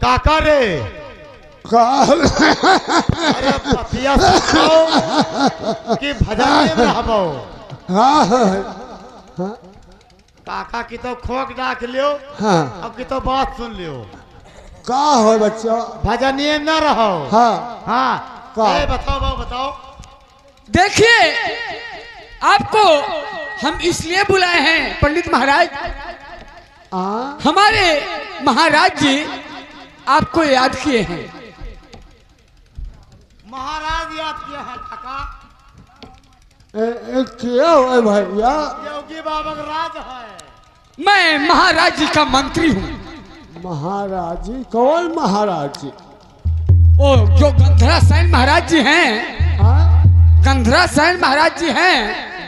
काका रे अरे पतिया कि भजन में हबो। हाँ काका की तो खोक डाक लियो। हाँ अब की तो बात सुन लियो। का हो बच्चा भजनिए न रहो। हाँ हाँ का बताओ बताओ। देखिए आपको हम इसलिए बुलाए हैं पंडित महाराज, हमारे महाराज जी आपको याद किए हैं। महाराज याद किया है काका। क्या है भैया? योगी बाबा का राज है। मैं महाराज जी का मंत्री हूँ। महाराज जी? कौन महाराज जी? ओ जो गंधरा सैन महाराज जी हैं। गंधरा सैन महाराज जी हैं,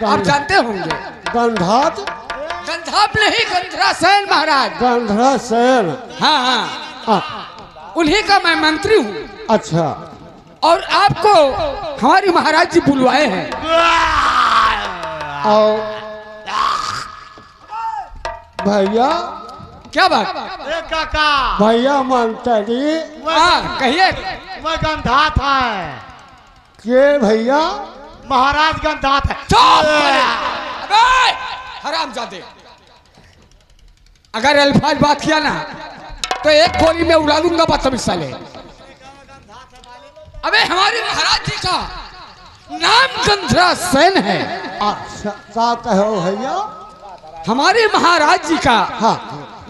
आप जानते होंगे। गंधात? गंधाप नहीं, गंधरा सैन महाराज। गंधरा सैन? हाँ हाँ, उन्हीं का मैं मंत्री हूँ। अच्छा। और आपको हमारे महाराज जी बुलवाए हैं। और भैया क्या बात? काका भैया मानता नहीं। हाँ कहिए। वह गंधात है। के भैया? महाराज गंधात है। हरामजादे, अगर अल्फाज बात किया ना तो एक गोली में उड़ा दूंगा बदतमीज साले। अबे हमारे महाराज जी का नाम गंधरा सैन है। अच्छा क्या कहो भैया? हमारे महाराज जी का हाँ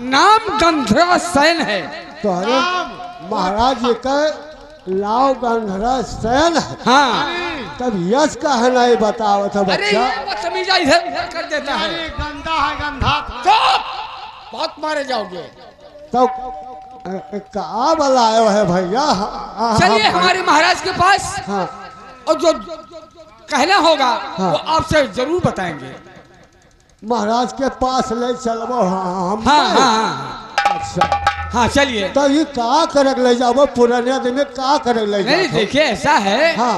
नाम गंधरा सैन है। तो अरे महाराज जी का लाव गंधरा सैन है। हाँ तब यश का है नहीं बताओ था अरे बच्चा। ये बदतमीजा इधर उधर कर देता है। गंदा है गंधात है। चुप, बहुत मारे जाओगे। तो कहा बुलायो है भैया? चलिए हमारे महाराज के पास। हाँ और जो कहना होगा हाँ। वो आपसे जरूर बताएंगे। महाराज के पास ले चलबो। हम हाँ हाँ अच्छा हाँ चलिए। तो ये का करक ले जाओ? पुराने आदमी में का करक ले नहीं जाओ? देखिए ऐसा है, हाँ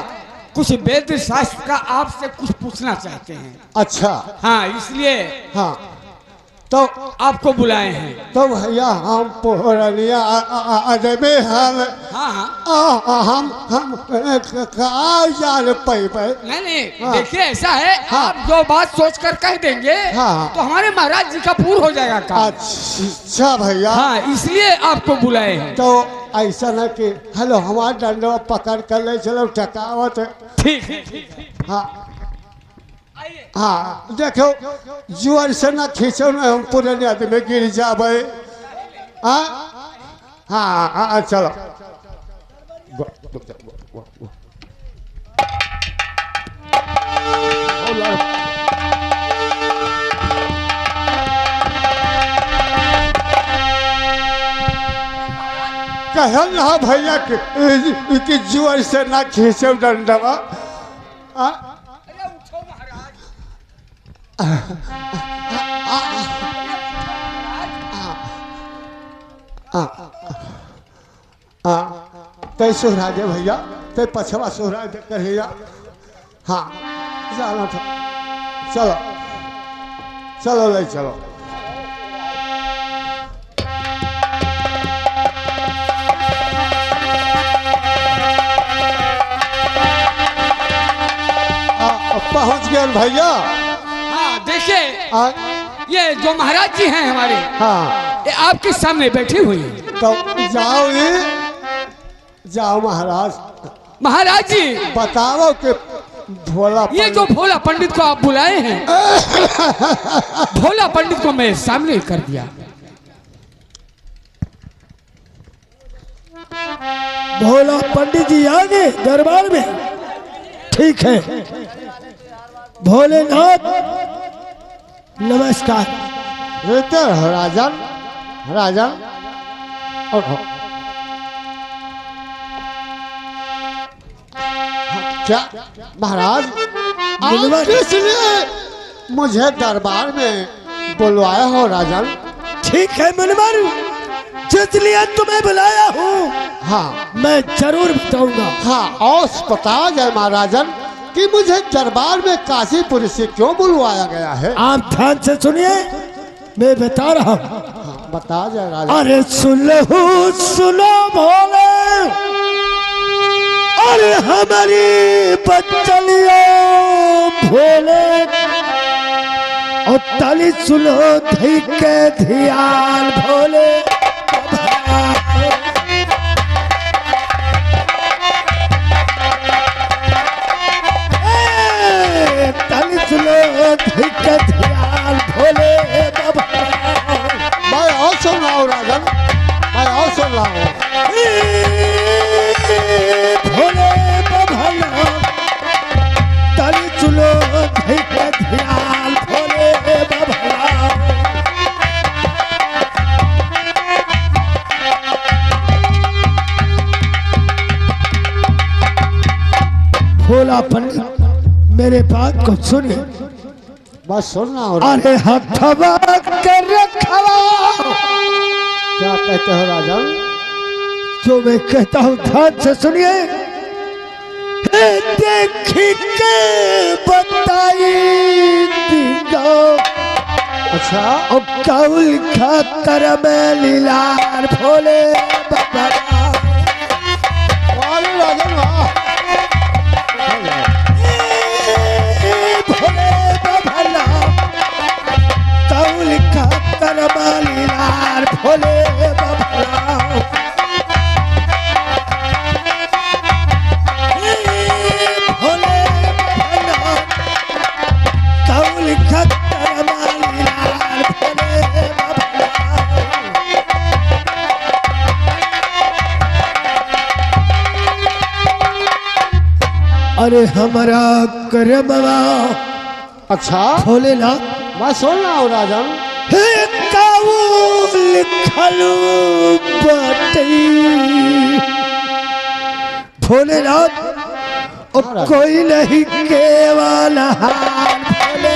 कुछ वेद शास्त्र का आपसे कुछ पूछना चाहते हैं। अच्छा हाँ इसलिए हाँ तो आपको बुलाए हैं। तो भैया हम पुरानिया आदमी हम हाँ हाँ हम का जान पैबे? नहीं नहीं हाँ। देखिए ऐसा है, हाँ। आप जो बात सोच कर कह देंगे हाँ। तो हमारे महाराज जी का पूर्ण हो जाएगा काम। अच्छा भैया। हाँ इसलिए आपको बुलाए हैं। तो ऐसा न कि हेलो हमारा डंडा पकड़ कर ले चलो टकावत। ठीक है ठीक है। हाँ हाँ देखो जुआर से ना खींचो ना हम पुराने आदमी गिर जाबे। हाँ हाँ हाँ चलो। कहो ना भैया कि जुआर से ना खींचो डंडवा। तय सोहरा दे भैया, तय पछवा सोहरा दे कहिया। हाँ जाना था। चलो चलो ले चलो। पहुंच गए भैया। हाँ देखिए ये जो महाराज जी हैं हमारे, हाँ ये आपके सामने बैठी हुई है। तो जाओ ये जाओ महाराज। महाराज जी बताओ कि भोला ये जो भोला पंडित को आप बुलाए हैं, भोला पंडित को मैं सामने कर दिया। भोला पंडित जी आ गए दरबार में। ठीक है भोलेनाथ नमस्कार। रहते हो राजन, राजन और हो। क्या महाराज आप किस लिए मुझे दरबार में बुलवाया हो राजन? ठीक है मनमारू, जिसलिए तुम्हें बुलाया हूँ हाँ मैं जरूर बताऊंगा। हाँ और बता जाए महाराजन कि मुझे दरबार में काशीपुर से क्यों बुलवाया गया है? आप ध्यान से सुनिए, मैं बता रहा हूँ। हाँ, बता जाए राजन। अरे सुनो भोले, अरे हमारी बच्चलियों भोले, और ताली सुनो धई के ध्यान भोले। ताली सुनो धई के ध्यान भोले बाबा। मैं और सुन रहा हूँ राजन, मैं और सुन रहा हूँ। भोले बाबा ताली सुनो धई के ध्यान भोले बाबा। भोला पंडित मेरे बात को सुनिए। बस सुन रहा हूँ। अरे हथवा कर रखवा, क्या कहते हो राजन? जो मैं कहता हूँ ध्यान से सुनिए। देखी के बताई दीगा, अच्छा और कौल खातर में लीलार भोले बाबा। वाह राजन वाह। भोले बाबा कौल खातर में लीलार भोले बाबा। भोले बाबा कौल खातर में लीलार भोले बाबा। अरे हमारा करमवा अच्छा भोलेनाथ मैं सुन रहा हूँ राजन। हे काउल खलू बटई भोलेनाथ, और कोई नहीं केवल हार भोले।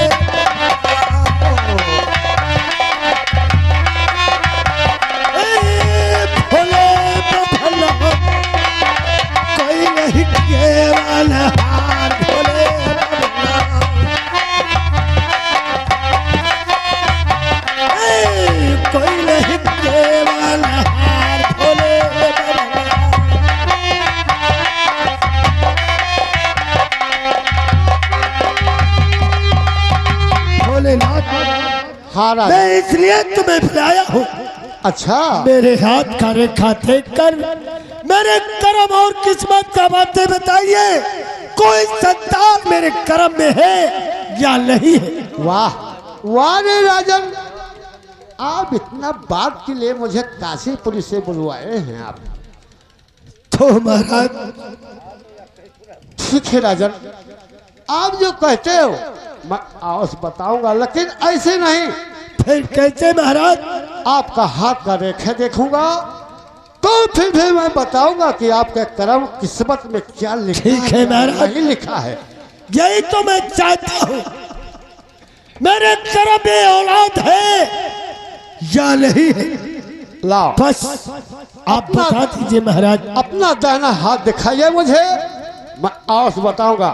भोले भला कोई नहीं केवल हार भोले भला। कोई नहीं केवल हार भोले भला। भोलेनाथ हाँ राजन। मैं इसलिए तुम्हें बुलाया हूँ। अच्छा मेरे हाथ का रेखा देख कर मेरे कर्म और किस्मत का बातें बताइए। कोई संतान मेरे कर्म में है या नहीं है? वाह वाह रे राजन, आप इतना बात के लिए मुझे काशीपुर से बुलवाए हैं आप। तो महाराज ठीक है राजन, आप जो कहते हो मैं अवश्य बताऊंगा, लेकिन ऐसे नहीं। फिर कैसे महाराज? आपका हाथ का रेखा देखूंगा तो फिर भी मैं बताऊंगा कि आपके कर्म किस्मत में क्या लिखा ठीक है महाराज। नहीं लिखा है। यही तो मैं चाहता हूँ, मेरे कर्म में औलाद है या नहीं है, लाओ बस आप बता दीजिए महाराज। अपना दाहिना हाथ दिखाइए मुझे, मैं अवश्य बताऊंगा।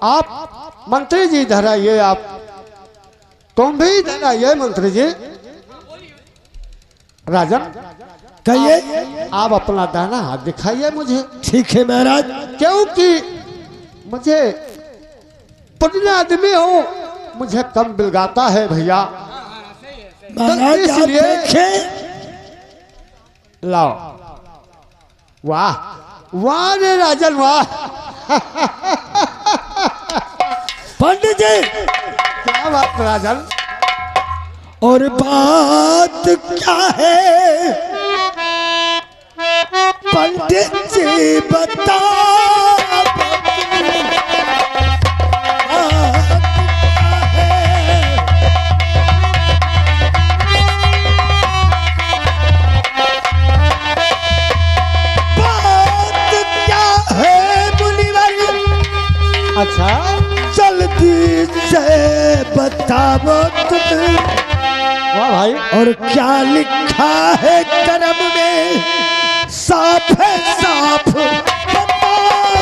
आप मंत्री जी धराइए, आप तुम भी धराइए मंत्री जी। राजन कहिए। आप अपना दाहिना हाथ दिखाइए मुझे, ठीक है महाराज। क्योंकि मुझे पुण्य आदमी हो, मुझे कम बिलगाता है भैया। महाराज आप इसलिए- देखें। लाओ वाह वाह रे राजन वाह। पंडित जी क्या बात राजन? और बात क्या है पंडित जी बता। अच्छा जल्दी से बताओ तुम्हें। वाह भाई। और क्या लिखा है कलम में साफ है साफ बताओ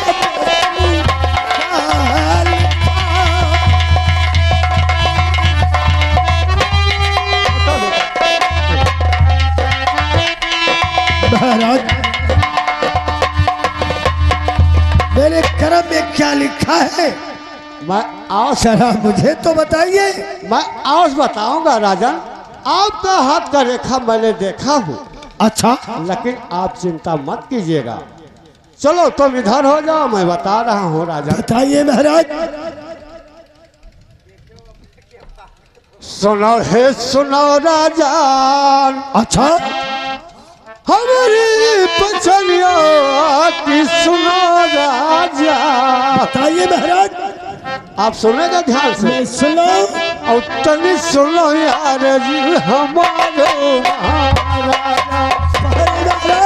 क्या लिखा। महाराज मेरे करम में क्या लिखा है मैं आज जरा मुझे तो बताइए। मैं आज बताऊंगा राजन। आपका हाथ का रेखा मैंने देखा हूँ। अच्छा लेकिन आप चिंता मत कीजिएगा। चलो तुम इधर हो जाओ, मैं बता रहा हूँ राजन। बताइए महाराज। सुनो हे सुनो राजन, अच्छा हमारी पचनिया की सुनो राजा। बताइए महाराज। आप सुनेगा ध्यान से। मैं सुनो। और तनी सुनो यार जी हमारे महाराजा।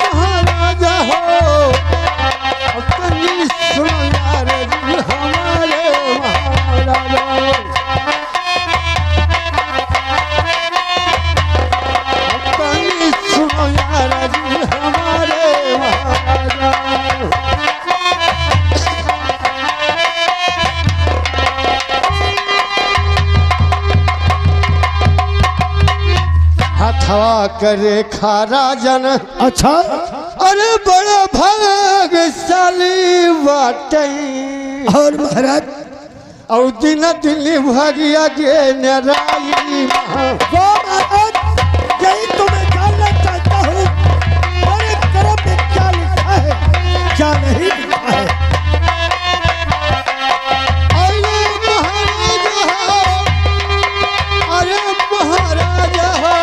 महाराजा हो, तनी सुनो यार जी हमारे महाराजा। सुनो यार जी हमारे महाराजा। हथवा करे खा राजन। अच्छा अरे बड़ा भाग्यशाली बाटे। और महाराज और दिन दिन भगिया के नाराई वो महाराज यही तो मैं जानना चाहता हूँ। मेरे करम में क्या लिखा है क्या नहीं लिखा है। अरे महाराजा हो,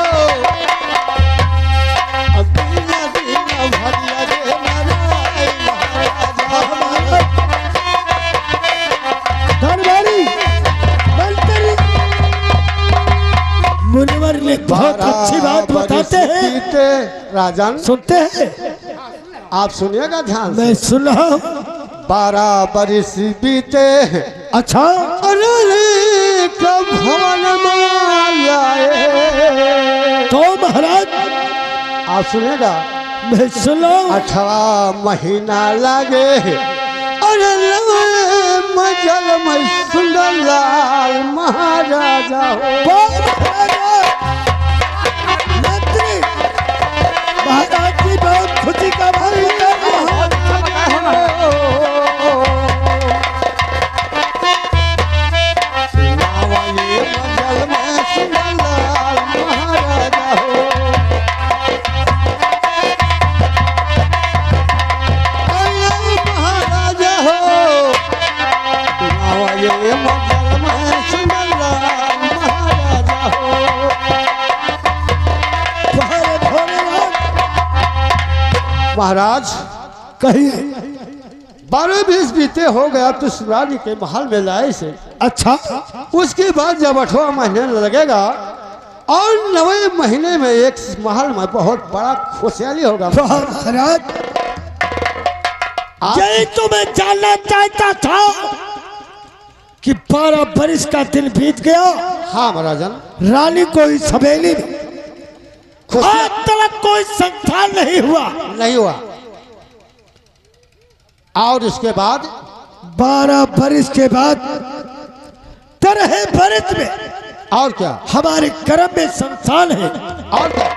दीना दीना भगिया के नाराई महाराजा। धनवारी मंत्री मुनवर ने बहुत अच्छी बात बताते हैं। राजन सुनते हैं। आप सुनिएगा ध्यान से। मैं सुन रहा हूँ। 12 बरिस बीते। अच्छा अरे कब भवन माए। तो महाराज आप सुनेगा। मैं सुन रहा हूँ। 8वां महीना लगे। अरे मजल में सुंदर लाल महाराजा हो। मंत्री महाराज जी बहुत खुशी का भाई मजल में सुंदर लाल महाराजा हो। महाराजा हो, ये मजल में सुंदर लाल महाराजा हो। महाराज कहिए। 12-20 बीते हो गया तो शिवरानी के महल में लाए से। अच्छा उसके बाद जब 8वां महीने लगेगा और 9वें महीने में एक महल में बहुत बड़ा खुशहाली होगा। महाराज यही तो मैं जानना चाहता था कि 12 बरिस का दिन बीत गया। हाँ महाराजन। रानी कोई सवेली आज तक कोई संतान नहीं हुआ। नहीं हुआ। और इसके बाद 12 बरिस के बाद 13 बरिस में और क्या हमारे कर्म में संतान है। और क्या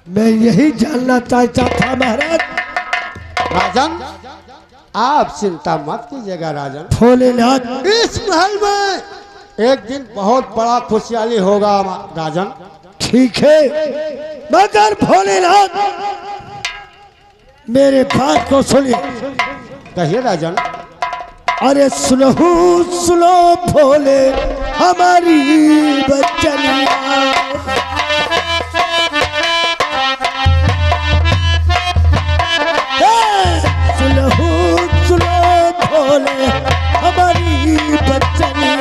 मैं यही जानना चाहता था महाराज। राजन आप चिंता मत कीजिएगा राजन। भोलेनाथ इस महल में एक दिन बहुत बड़ा खुशहाली होगा राजन। ठीक है, मगर भोलेनाथ मेरे बात को सुनिए। कहिए राजन। अरे सुनो सुनो भोले हमारी बचनिया, सुनो सुनो भोले हमारी बचनिया।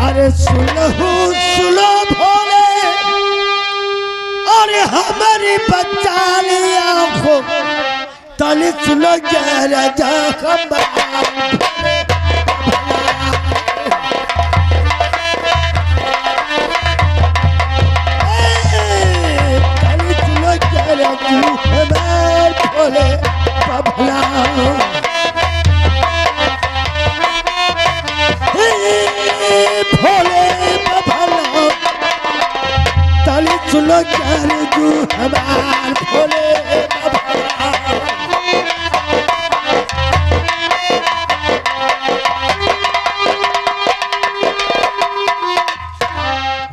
अरे सुनो सुनो भोले, अरे हमारी बचालिया हो तले सुनो जरा जा भोले बबला। भोले बबला तले सुनो जरा जू हमार भोले बबला।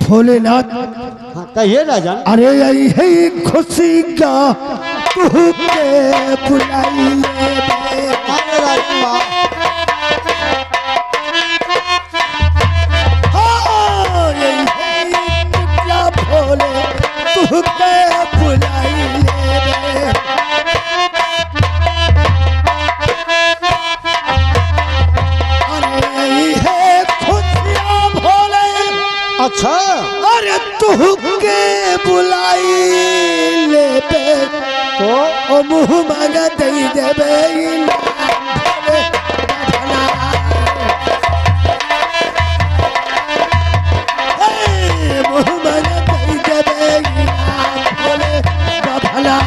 भोलेनाथ हाँ कहिए राजन। अरे यही है खुशी का तू के बुलाइए अरे राजन वाह। हाँ, यही है क्या भोले तू के बुलाइए। अरे यही है खुशियाँ भोले, अच्छा अरे तू के बुलाई ले बे तो ओ मुँह मांगा दई देबे मुँह मांगा दई देबे भोले भला।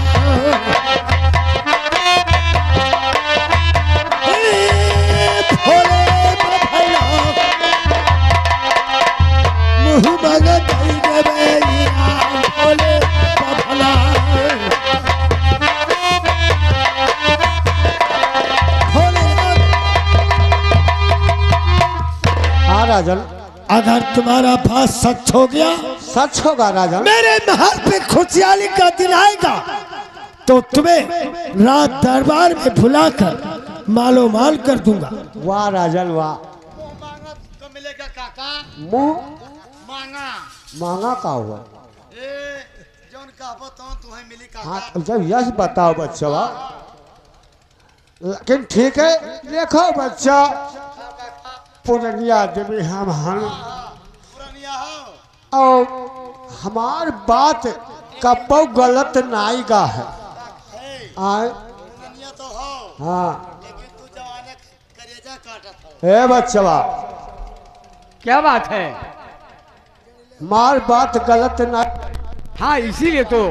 भोले भला मुँह मांगा दई देबे भोले भला। हाँ राजन। अगर तुम्हारा बात सच हो गया, सच होगा राजन। मेरे महल पे खुशहाली का दिन आएगा तो तुम्हें रात दरबार में बुलाकर मालो माल कर दूंगा। वाह राजन वाह। वो मांगा तो मिलेगा काका। मुँह मांगा मांगा का हुआ। ए जौन कहबो तो तुम्हें मिली काका। हाँ जब यश बताओ बच्चा, लेकिन ठीक है देखो बच्चा, पुरनिया देवी हम पुरानिया हो और हमार बात कब गलत नाई का है। आए पुरानिया तो हो, हाँ लेकिन तू जवाने करेजा काटत हो। ए बच्चा क्या बात है? मार बात गलत ना। हाँ इसीलिए तो